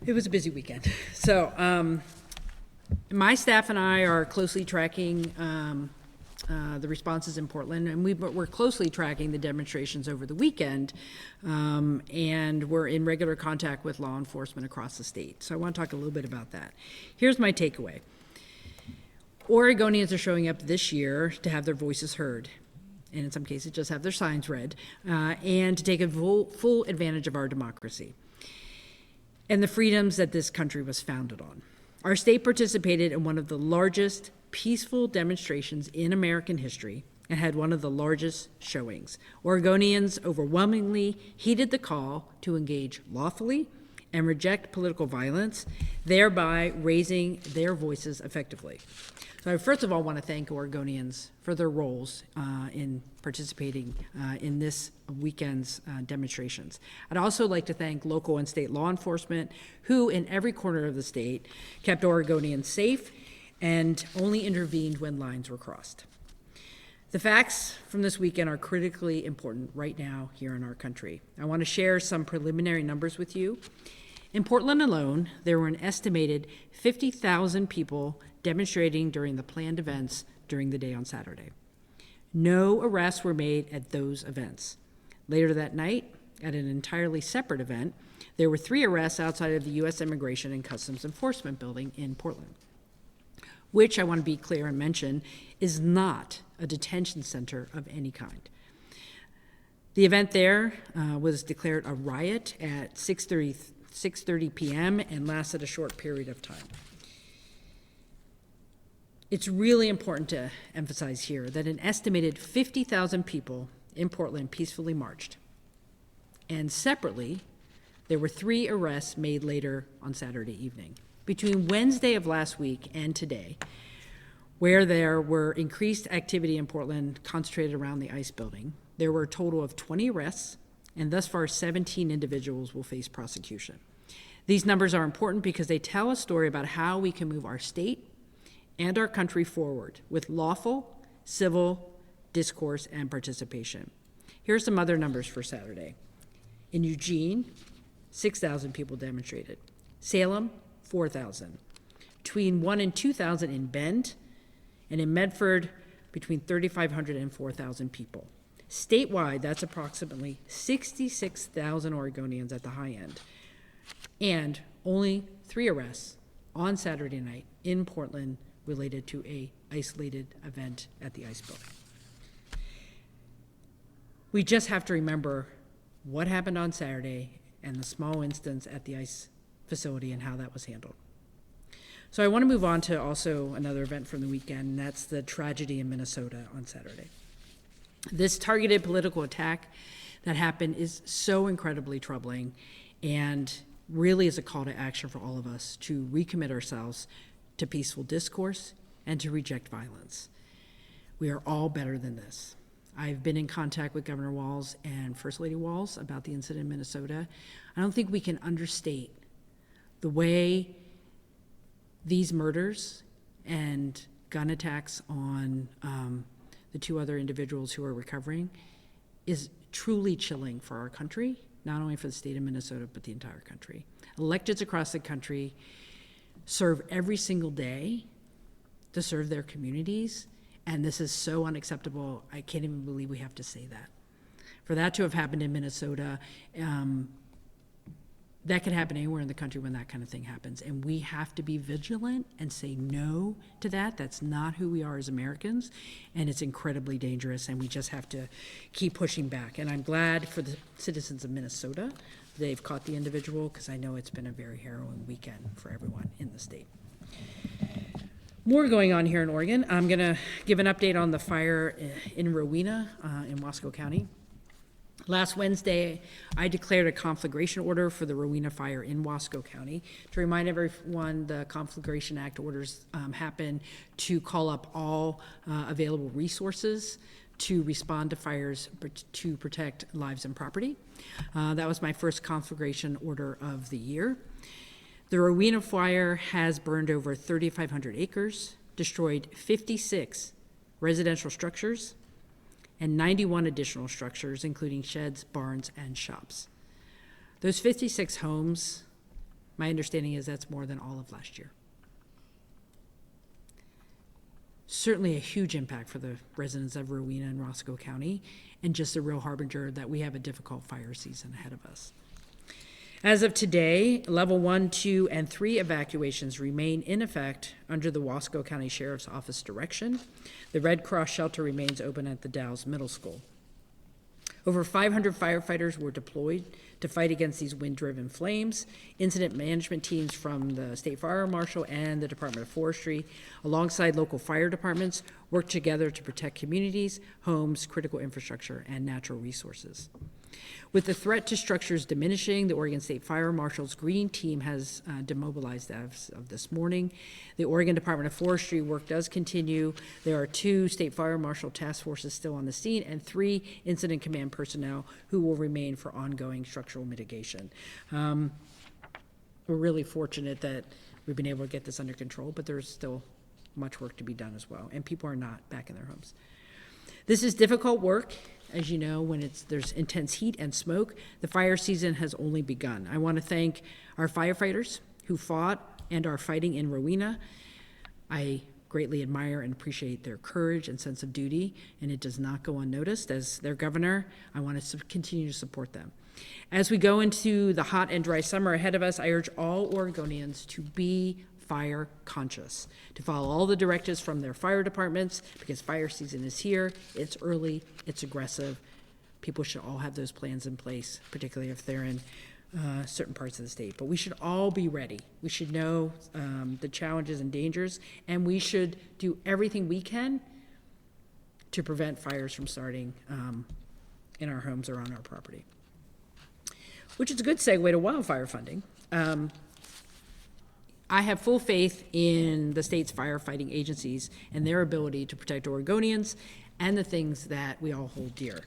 It was a busy weekend. So my staff and I are closely tracking the responses in Portland, and we're closely tracking the demonstrations over the weekend, and we're in regular contact with law enforcement across the state. So I want to talk a little bit about that. Here's my takeaway. Oregonians are showing up this year to have their voices heard, and in some cases just have their signs read, and to take a full advantage of our democracy and the freedoms that this country was founded on. Our state participated in one of the largest peaceful demonstrations in American history and had one of the largest showings. Oregonians overwhelmingly heeded the call to engage lawfully and reject political violence, thereby raising their voices effectively. So I first of all want to thank Oregonians for their roles in participating in this weekend's demonstrations. I'd also like to thank local and state law enforcement who in every corner of the state kept Oregonians safe and only intervened when lines were crossed. The facts from this weekend are critically important right now here in our country. I want to share some preliminary numbers with you. In Portland alone, there were an estimated 50,000 people demonstrating during the planned events during the day on Saturday. No arrests were made at those events. Later that night, at an entirely separate event, there were 3 arrests outside of the U.S. Immigration and Customs Enforcement building in Portland, which I want to be clear and mention is not a detention center of any kind. The event there was declared a riot at 6:30 p.m. and lasted a short period of time. It's really important to emphasize here that an estimated 50,000 people in Portland peacefully marched. And separately, there were 3 arrests made later on Saturday evening. Between Wednesday of last week and today, where there were increased activity in Portland concentrated around the ICE building, there were a total of 20 arrests, and thus far 17 individuals will face prosecution. These numbers are important because they tell a story about how we can move our state and our country forward with lawful, civil discourse and participation. Here are some other numbers for Saturday. In Eugene, 6,000 people demonstrated. Salem, 4,000. Between 1,000 and 2,000 in Bend, and in Medford, between 3,500 and 4,000 people. Statewide, that's approximately 66,000 Oregonians at the high end, and only 3 arrests on Saturday night in Portland related to a isolated event at the ICE building. We just have to remember what happened on Saturday and the small instance at the ICE facility and how that was handled. So I want to move on to also another event from the weekend, and that's the tragedy in Minnesota on Saturday. This targeted political attack that happened is so incredibly troubling and really is a call to action for all of us to recommit ourselves to peaceful discourse and to reject violence. We are all better than this. I've been in contact with Governor Walz and First Lady Walz about the incident in Minnesota. I don't think we can understate the way these murders and gun attacks on the 2 other individuals who are recovering is truly chilling for our country, not only for the state of Minnesota, but the entire country. Electeds across the country serve every single day to serve their communities, and this is so unacceptable. I can't even believe we have to say that. For that to have happened in Minnesota, that could happen anywhere in the country when that kind of thing happens, and we have to be vigilant and say no to that. That's not who we are as Americans, and it's incredibly dangerous, and we just have to keep pushing back. And I'm glad for the citizens of Minnesota they've caught the individual, because I know it's been a very harrowing weekend for everyone in the state. More going on here in Oregon. I'm going to give an update on the fire in Rowena in Wasco County. Last Wednesday, I declared a conflagration order for the Rowena fire in Wasco County. To remind everyone, the Conflagration Act orders happen to call up all available resources to respond to fires to protect lives and property. That was my first conflagration order of the year. The Rowena fire has burned over 3,500 acres, destroyed 56 residential structures, and 91 additional structures, including sheds, barns, and shops. Those 56 homes My understanding is that's more than all of last year. Certainly a huge impact for the residents of Rowena and Roscoe County, and just a real harbinger that we have a difficult fire season ahead of us. As of today, level 1, 2, and 3 evacuations remain in effect under the Wasco County Sheriff's Office direction. The Red Cross shelter remains open at the Dalles Middle School. Over 500 firefighters were deployed to fight against these wind-driven flames. Incident management teams from the State Fire Marshal and the Department of Forestry, alongside local fire departments, worked together to protect communities, homes, critical infrastructure, and natural resources. With the threat to structures diminishing, the Oregon State Fire Marshal's Green Team has demobilized as of this morning. The Oregon Department of Forestry work does continue. There are 2 State Fire Marshal task forces still on the scene and 3 Incident Command personnel who will remain for ongoing structural mitigation. We're really fortunate that we've been able to get this under control, but there's still much work to be done as well, and people are not back in their homes. This is difficult work. As you know, when there's intense heat and smoke, the fire season has only begun. I want to thank our firefighters who fought and are fighting in Rowena. I greatly admire and appreciate their courage and sense of duty, and it does not go unnoticed. As their governor, I want to continue to support them. As we go into the hot and dry summer ahead of us, I urge all Oregonians to be fire conscious, to follow all the directives from their fire departments, because fire season is here. It's early, it's aggressive. People should all have those plans in place, particularly if they're in certain parts of the state. But we should all be ready. We should know the challenges and dangers, and we should do everything we can to prevent fires from starting in our homes or on our property. Which is a good segue to wildfire funding. I have full faith in the state's firefighting agencies and their ability to protect Oregonians and the things that we all hold dear.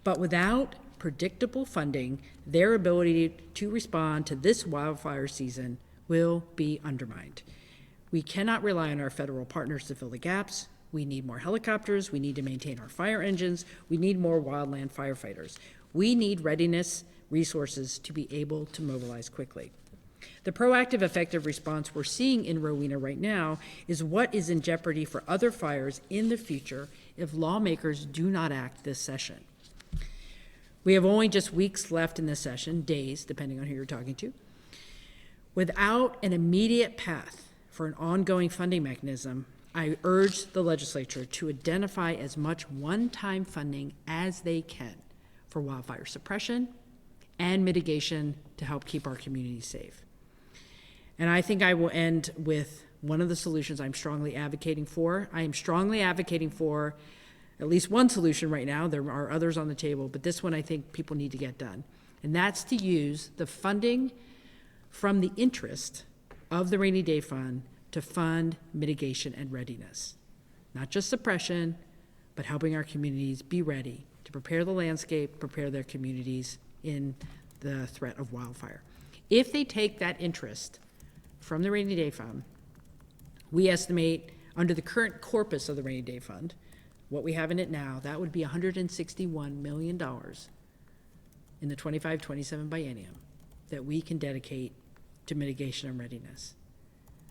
But without predictable funding, their ability to respond to this wildfire season will be undermined. We cannot rely on our federal partners to fill the gaps. We need more helicopters. We need to maintain our fire engines. We need more wildland firefighters. We need readiness resources to be able to mobilize quickly. The proactive, effective response we're seeing in Rowena right now is what is in jeopardy for other fires in the future if lawmakers do not act this session. We have only just weeks left in this session, days, depending on who you're talking to. Without an immediate path for an ongoing funding mechanism, I urge the legislature to identify as much one-time funding as they can for wildfire suppression and mitigation to help keep our communities safe. And I think I will end with one of the solutions I'm strongly advocating for. I am strongly advocating for at least one solution right now. There are others on the table, but this one I think people need to get done. And that's to use the funding from the interest of the rainy day fund to fund mitigation and readiness. Not just suppression, but helping our communities be ready to prepare the landscape, prepare their communities in the threat of wildfire. If they take that interest from the rainy day fund, we estimate under the current corpus of the rainy day fund, what we have in it now, that would be $161 million in the 25-27 biennium that we can dedicate to mitigation and readiness.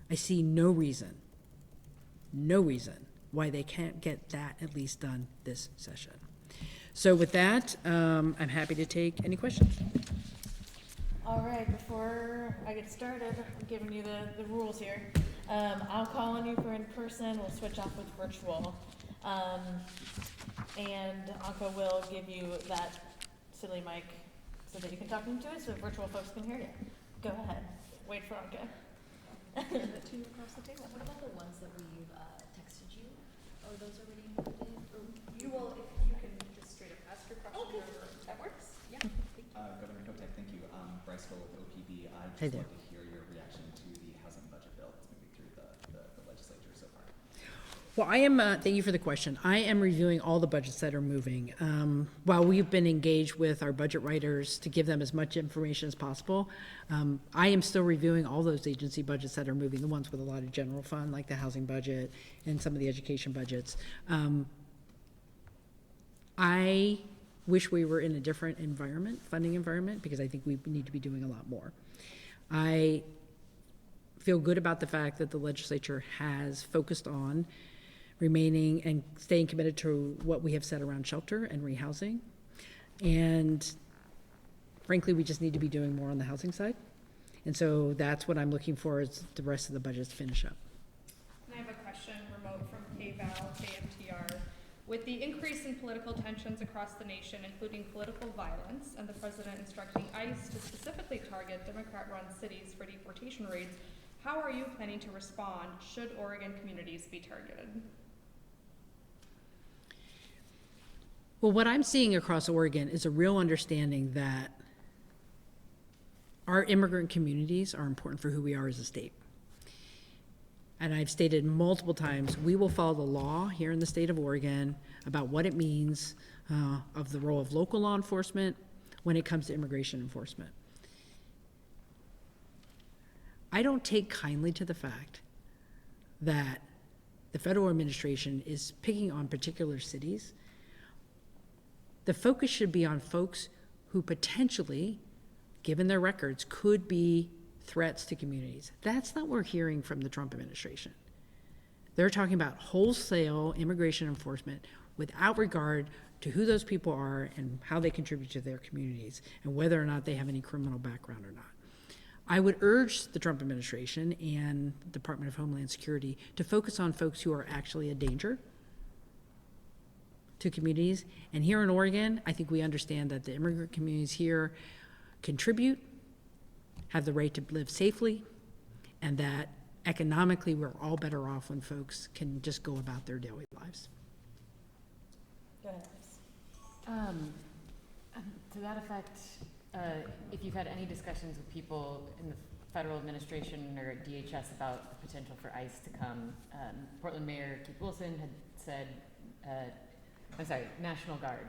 I see no reason why they can't get that at least done this session. So with that, I'm happy to take any questions. All right, before I get started, I'm giving you the rules here. I'll call on you for in person, we'll switch off with virtual. And Anka will give you that silly mic so that you can talk into it so virtual folks can hear you. Go ahead, wait for Anka. The two across the table. What about the ones that we've texted you? Are those already included? Or you will, if you can just straight up ask your question. Okay, that works. Yeah. Governor Kotek, thank you. Bryce Hill with OPB. I'd Hey just there. like to hear your reaction to the housing budget bill that's moving through the legislature so far. Well, I am, thank you for the question. I am reviewing all the budgets that are moving. While we've been engaged with our budget writers to give them as much information as possible, I am still reviewing all those agency budgets that are moving, the ones with a lot of general fund, like the housing budget and some of the education budgets. I wish we were in a different environment, funding environment, because I think we need to be doing a lot more. I feel good about the fact that the legislature has focused on remaining and staying committed to what we have said around shelter and rehousing. And frankly, we just need to be doing more on the housing side. And so that's what I'm looking for, is the rest of the budget to finish up. And I have a question, remote from KVAL, KMTR. With the increase in political tensions across the nation, including political violence, and the president instructing ICE to specifically target Democrat-run cities for deportation raids, how are you planning to respond should Oregon communities be targeted? Well, what I'm seeing across Oregon is a real understanding that our immigrant communities are important for who we are as a state. And I've stated multiple times, we will follow the law here in the state of Oregon about what it means of the role of local law enforcement when it comes to immigration enforcement. I don't take kindly to the fact that the federal administration is picking on particular cities. The focus should be on folks who potentially, given their records, could be threats to communities. That's not what we're hearing from the Trump administration. They're talking about wholesale immigration enforcement without regard to who those people are and how they contribute to their communities and whether or not they have any criminal background or not. I would urge the Trump administration and the Department of Homeland Security to focus on folks who are actually a danger to communities. And here in Oregon, I think we understand that the immigrant communities here contribute, have the right to live safely, and that economically we're all better off when folks can just go about their daily lives. Go ahead, Iris. To that effect, if you've had any discussions with people in the federal administration or at DHS about the potential for ICE to come, Portland Mayor Keith Wilson had said, National Guard,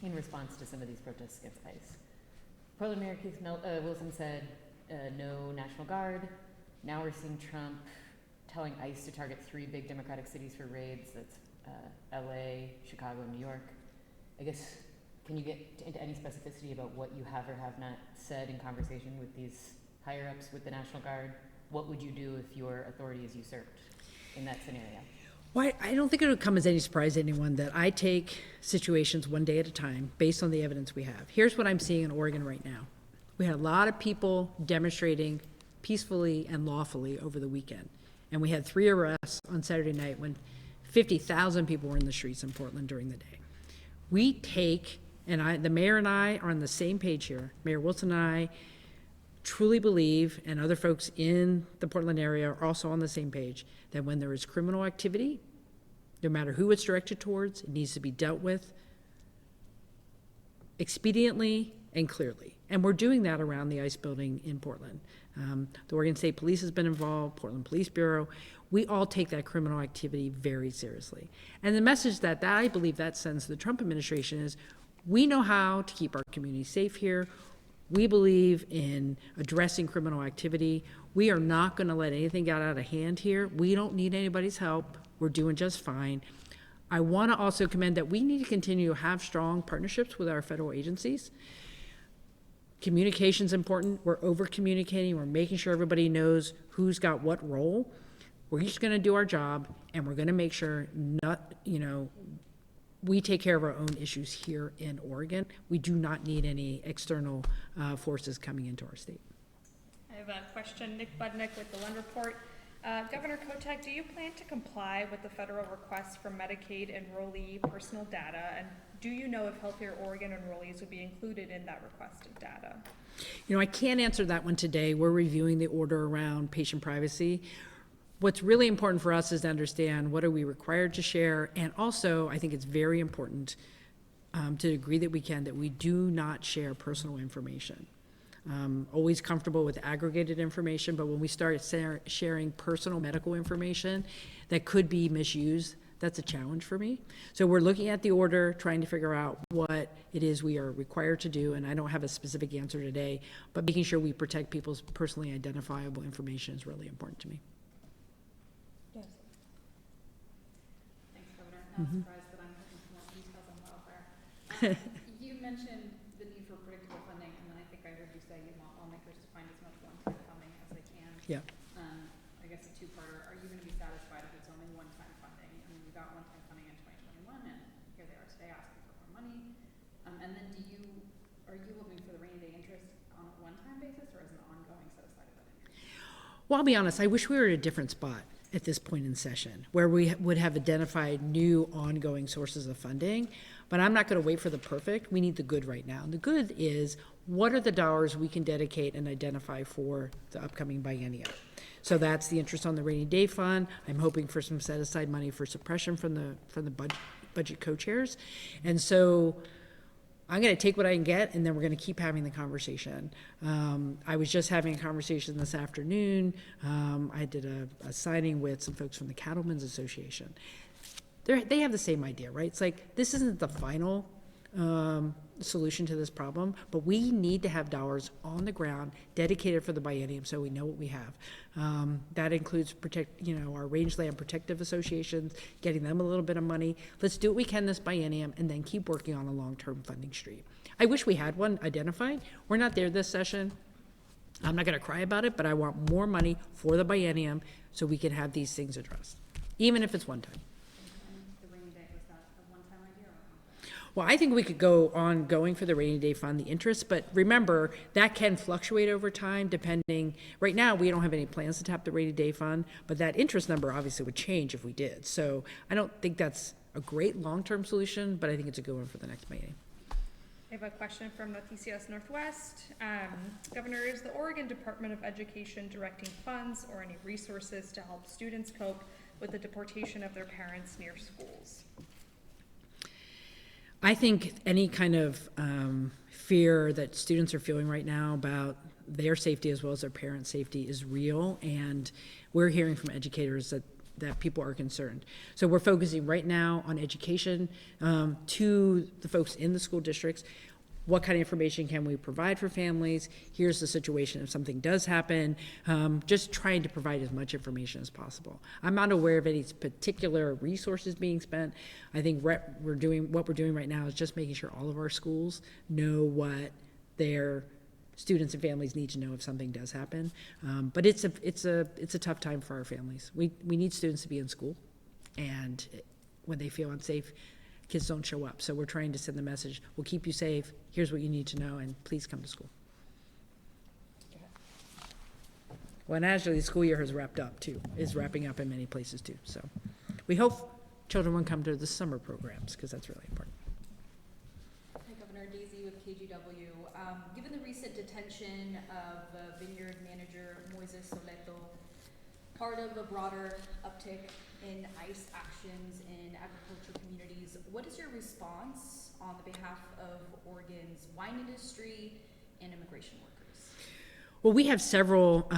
in response to some of these protests against ICE. Portland Mayor Keith Wilson said, no National Guard. Now we're seeing Trump telling ICE to target 3 big Democratic cities for raids. That's LA, Chicago, and New York. I guess, can you get into any specificity about what you have or have not said in conversation with these higher-ups with the National Guard? What would you do if your authority is usurped in that scenario? Well, I don't think it would come as any surprise to anyone that I take situations one day at a time based on the evidence we have. Here's what I'm seeing in Oregon right now. We had a lot of people demonstrating peacefully and lawfully over the weekend. And we had 3 arrests on Saturday night when 50,000 people were in the streets in Portland during the day. We take, and the mayor and I are on the same page here. Mayor Wilson and I truly believe, and other folks in the Portland area are also on the same page, that when there is criminal activity, no matter who it's directed towards, it needs to be dealt with expediently and clearly. And we're doing that around the ICE building in Portland. The Oregon State Police has been involved, Portland Police Bureau. We all take that criminal activity very seriously. And the message that I believe that sends to the Trump administration is, we know how to keep our community safe here. We believe in addressing criminal activity. We are not going to let anything get out of hand here. We don't need anybody's help. We're doing just fine. I want to also commend that we need to continue to have strong partnerships with our federal agencies. Communication's important. We're over-communicating. We're making sure everybody knows who's got what role. We're just going to do our job, and we're going to make sure we take care of our own issues here in Oregon. We do not need any external forces coming into our state. I have a question, Nick Budnick with the Lund Report. Governor Kotek, do you plan to comply with the federal request for Medicaid enrollee personal data? And do you know if Healthier Oregon enrollees will be included in that requested data? I can't answer that one today. We're reviewing the order around patient privacy. What's really important for us is to understand what are we required to share, and also I think it's very important to the degree that we can that we do not share personal information. Always comfortable with aggregated information, but when we start sharing personal medical information that could be misused, that's a challenge for me. So we're looking at the order, trying to figure out what it is we are required to do, and I don't have a specific answer today, but making sure we protect people's personally identifiable information is really important to me. Yes. Thanks, Governor. Not surprised that I'm looking for more details on wildfire. You mentioned the need for predictable funding, and then I think I heard you say you want lawmakers to find as much one-time funding as they can. Yeah. are you hoping for the rainy day interest on a one-time basis or as an ongoing set aside of that interest? Well, I'll be honest, I wish we were at a different spot at this point in session, where we would have identified new ongoing sources of funding, but I'm not gonna wait for the perfect, we need the good right now. And the good is, what are the dollars we can dedicate and identify for the upcoming biennium? So that's the interest on the rainy day fund. I'm hoping for some set aside money for suppression from the budget co-chairs. And so I'm going to take what I can get, and then we're going to keep having the conversation. I was just having a conversation this afternoon. I did a signing with some folks from the Cattlemen's Association. They have the same idea, right? It's like, this isn't the final solution to this problem, but we need to have dollars on the ground dedicated for the biennium so we know what we have. That includes our rangeland protective associations, getting them a little bit of money. Let's do what we can this biennium and then keep working on a long-term funding stream. I wish we had one identified. We're not there this session. I'm not going to cry about it, but I want more money for the biennium so we can have these things addressed, even if it's one time. Well, I think we could go on going for the rainy day fund, the interest, but remember, that can fluctuate over time depending, right now, we don't have any plans to tap the rainy day fund, but that interest number obviously would change if we did. So I don't think that's a great long-term solution, but I think it's a good one for the next meeting. I have a question from Noticias Northwest. Governor, is the Oregon Department of Education directing funds or any resources to help students cope with the deportation of their parents near schools? I think any kind of fear that students are feeling right now about their safety as well as their parents' safety is real, and we're hearing from educators that people are concerned. So we're focusing right now on education to the folks in the school districts. What kind of information can we provide for families? Here's the situation if something does happen. Just trying to provide as much information as possible. I'm not aware of any particular resources being spent. I think what we're doing right now is just making sure all of our schools know what their students and families need to know if something does happen. But it's a tough time for our families. We need students to be in school, and when they feel unsafe, kids don't show up. So we're trying to send the message, we'll keep you safe, here's what you need to know, and please come to school. Well, and actually, the school year has wrapped up too, is wrapping up in many places too. So we hope children will come to the summer programs, because that's really important. Hi, Governor. Daisy with KGW. Given the recent detention of vineyard manager Moises Soleto, part of a broader uptick in ICE actions in agricultural communities, what is your response on the behalf of Oregon's wine industry and immigration workers? Well, we have several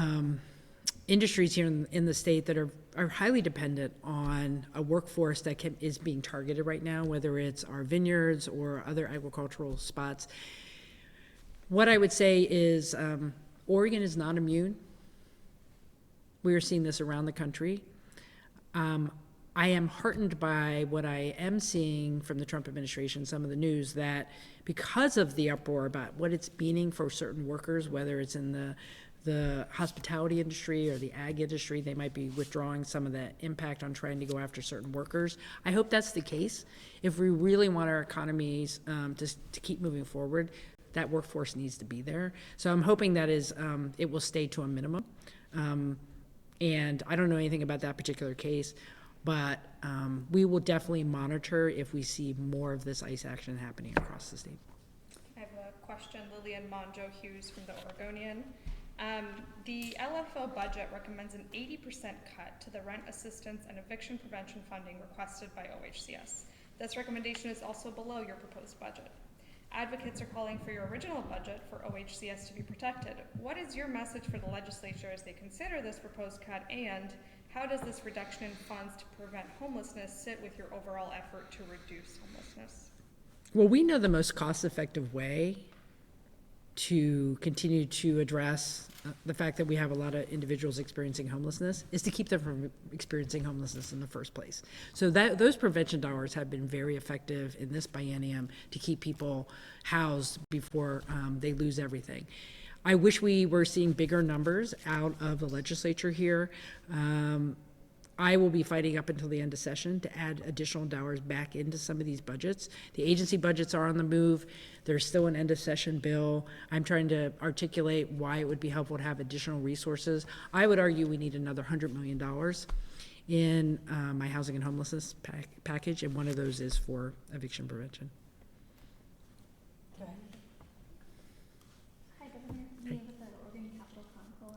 industries here in the state that are highly dependent on a workforce that is being targeted right now, whether it's our vineyards or other agricultural spots. What I would say is Oregon is not immune. We are seeing this around the country. I am heartened by what I am seeing from the Trump administration, some of the news, that because of the uproar about what it's meaning for certain workers, whether it's in the hospitality industry or the ag industry, they might be withdrawing some of that impact on trying to go after certain workers. I hope that's the case. If we really want our economies to keep moving forward, that workforce needs to be there. So I'm hoping that it will stay to a minimum. And I don't know anything about that particular case, but we will definitely monitor if we see more of this ICE action happening across the state. I have a question, Lillian Monjo Hughes from the Oregonian. The LFO budget recommends an 80% cut to the rent assistance and eviction prevention funding requested by OHCS. This recommendation is also below your proposed budget. Advocates are calling for your original budget for OHCS to be protected. What is your message for the legislature as they consider this proposed cut, and how does this reduction in funds to prevent homelessness sit with your overall effort to reduce homelessness? Well, we know the most cost-effective way to continue to address the fact that we have a lot of individuals experiencing homelessness is to keep them from experiencing homelessness in the first place. So those prevention dollars have been very effective in this biennium to keep people housed before they lose everything. I wish we were seeing bigger numbers out of the legislature here. I will be fighting up until the end of session to add additional dollars back into some of these budgets. The agency budgets are on the move. There's still an end of session bill. I'm trying to articulate why it would be helpful to have additional resources. I would argue we need another $100 million in my housing and homelessness package, and one of those is for eviction prevention. Go ahead. Hi, Governor. Hey. Mia with the Oregon Capitol Chronicle.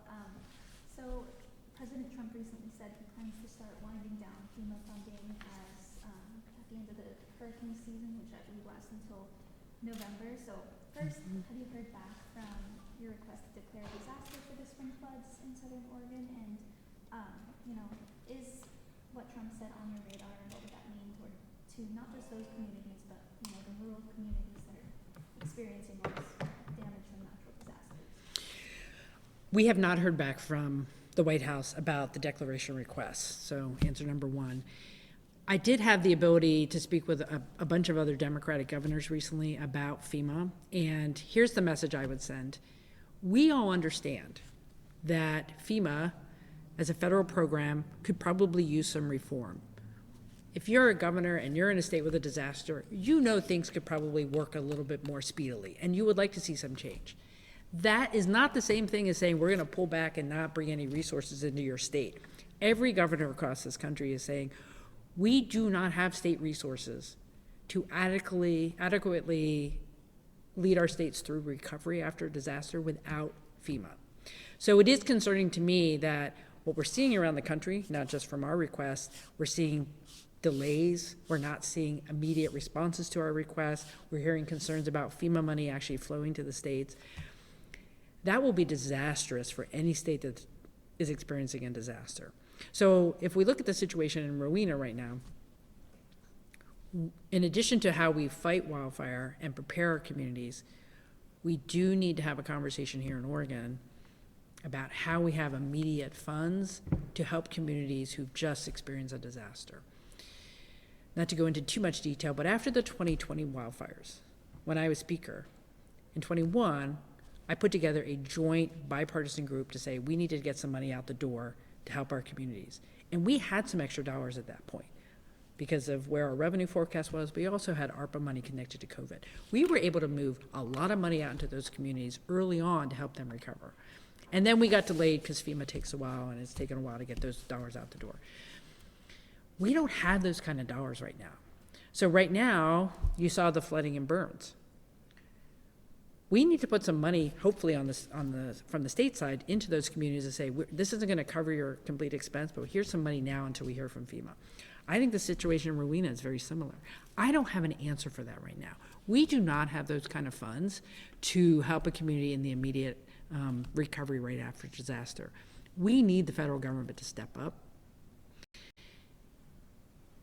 So President Trump recently said he plans to start winding down FEMA funding as at the end of the hurricane season, which I believe lasts until November. So first, have you heard back from your request to declare a disaster for the spring floods in southern Oregon? And is what Trump said on your radar, and what would that mean to not just those communities, but the rural communities that are experiencing all this damage from natural disasters? We have not heard back from the White House about the declaration request. So answer number one. I did have the ability to speak with a bunch of other Democratic governors recently about FEMA, and here's the message I would send. We all understand that FEMA, as a federal program, could probably use some reform. If you're a governor and you're in a state with a disaster, things could probably work a little bit more speedily, and you would like to see some change. That is not the same thing as saying we're going to pull back and not bring any resources into your state. Every governor across this country is saying we do not have state resources to adequately lead our states through recovery after a disaster without FEMA. So it is concerning to me that what we're seeing around the country, not just from our requests, we're seeing delays. We're not seeing immediate responses to our requests. We're hearing concerns about FEMA money actually flowing to the states. That will be disastrous for any state that is experiencing a disaster. So if we look at the situation in Rowena right now, in addition to how we fight wildfire and prepare our communities, we do need to have a conversation here in Oregon about how we have immediate funds to help communities who've just experienced a disaster. Not to go into too much detail, but after the 2020 wildfires, when I was speaker, in 21, I put together a joint bipartisan group to say we need to get some money out the door to help our communities. And we had some extra dollars at that point because of where our revenue forecast was. We also had ARPA money connected to COVID. We were able to move a lot of money out into those communities early on to help them recover. And then we got delayed because FEMA takes a while, and it's taken a while to get those dollars out the door. We don't have those kind of dollars right now. So right now, you saw the flooding in Burns. We need to put some money, hopefully from the state side, into those communities to say, this isn't going to cover your complete expense, but here's some money now until we hear from FEMA. I think the situation in Rowena is very similar. I don't have an answer for that right now. We do not have those kind of funds to help a community in the immediate recovery right after disaster. We need the federal government to step up.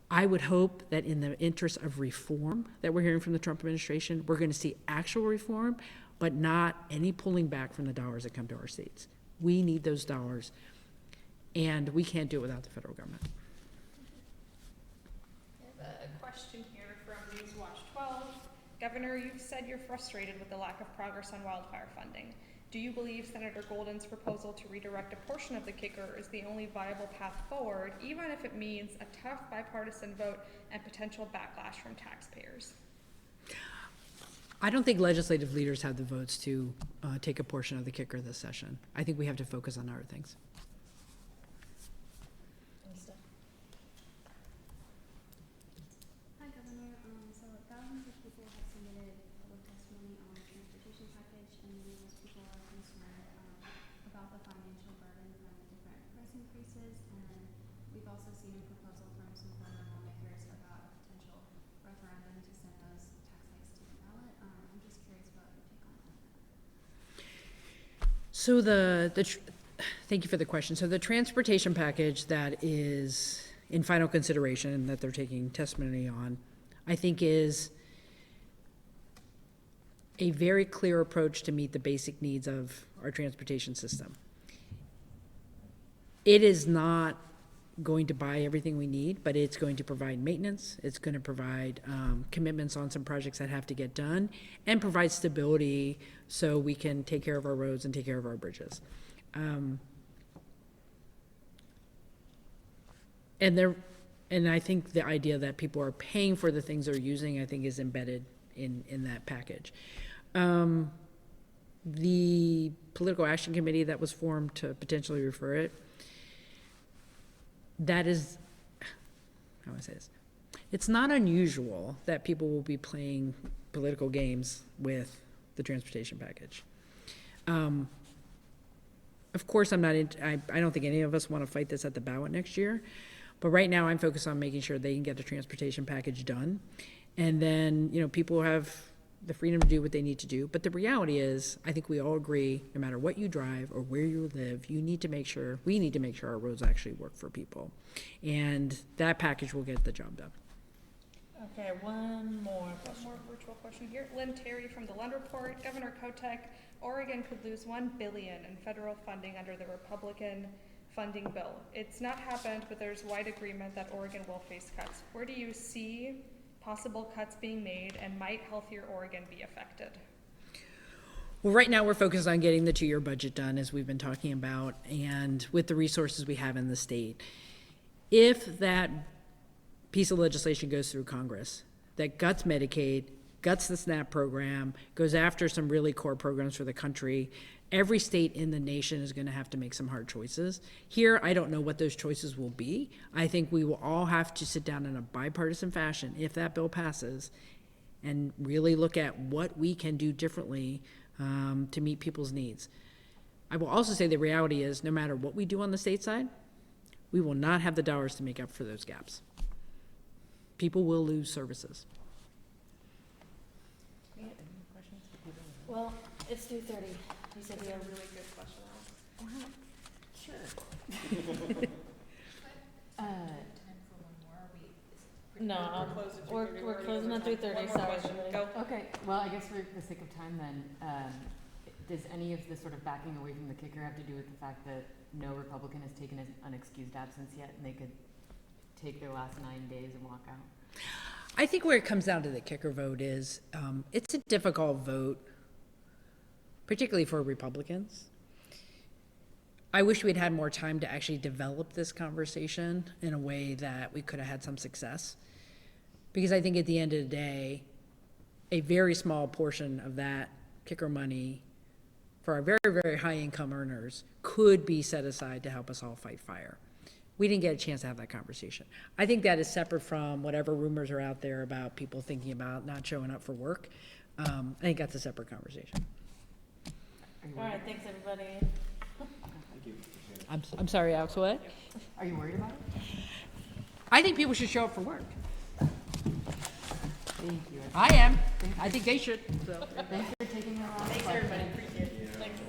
I would hope that in the interest of reform that we're hearing from the Trump administration, we're going to see actual reform, but not any pulling back from the dollars that come to our states. We need those dollars, and we can't do it without the federal government. I have a question here from Newswatch 12. Governor, you've said you're frustrated with the lack of progress on wildfire funding. Do you believe Senator Golden's proposal to redirect a portion of the kicker is the only viable path forward, even if it means a tough bipartisan vote and potential backlash from taxpayers? I don't think legislative leaders have the votes to take a portion of the kicker this session. I think we have to focus on other things. Hi, Governor. So thousands of people have submitted public testimony on the transportation package, and many of those people are concerned about the financial burden from the different price increases. And we've also seen a proposal from some former lawmakers about a potential referendum to send those tax hikes to the ballot. I'm just curious about your take on that. So thank you for the question. So the transportation package that is in final consideration and that they're taking testimony on, I think is a very clear approach to meet the basic needs of our transportation system. It is not going to buy everything we need, but it's going to provide maintenance. It's going to provide commitments on some projects that have to get done and provide stability so we can take care of our roads and take care of our bridges. And I think the idea that people are paying for the things they're using, I think is embedded in that package. The political action committee that was formed to potentially refer it, that is, how do I say this? It's not unusual that people will be playing political games with the transportation package. Of course, I don't think any of us want to fight this at the ballot next year, but right now I'm focused on making sure they can get the transportation package done. And then, people have the freedom to do what they need to do. But the reality is, I think we all agree, no matter what you drive or where you live, we need to make sure our roads actually work for people. And that package will get the job done. Okay, one more One question. more virtual question here. Lynn Terry from the Lund Report. Governor Kotek, Oregon could lose $1 billion in federal funding under the Republican funding bill. It's not happened, but there's wide agreement that Oregon will face cuts. Where do you see possible cuts being made, and might healthier Oregon be affected? Well, right now we're focused on getting the 2-year budget done, as we've been talking about, and with the resources we have in the state. If that piece of legislation goes through Congress that guts Medicaid, guts the SNAP program, goes after some really core programs for the country, every state in the nation is going to have to make some hard choices. Here, I don't know what those choices will be. I think we will all have to sit down in a bipartisan fashion, if that bill passes, and really look at what we can do differently to meet people's needs. I will also say the reality is, no matter what we do on the state side, we will not have the dollars to make up for those gaps. People will lose services. Well, it's 2:30. You said we have Really good question. Sure. Time for one more, no. We're closing at 3:30. Sorry. everybody. Go. Okay, well, I guess for the sake of time then, does any of the sort of backing away from the kicker have to do with the fact that no Republican has taken an unexcused absence yet, and they could take their last 9 days and walk out? I think where it comes down to the kicker vote is, it's a difficult vote, particularly for Republicans. I wish we'd had more time to actually develop this conversation in a way that we could have had some success. Because I think at the end of the day, a very small portion of that kicker money for our very, very high income earners could be set aside to help us all fight fire. We didn't get a chance to have that conversation. I think that is separate from whatever rumors are out there about people thinking about not showing up for work. I think that's a separate conversation. All right, thanks everybody. Thank you. Appreciate it. I'm sorry, Alex, what? Are you worried about it? I think people should show up for work. Thank you. I am. I think they should. So. Thanks for taking the last Thanks question. everybody. Appreciate it. Thanks.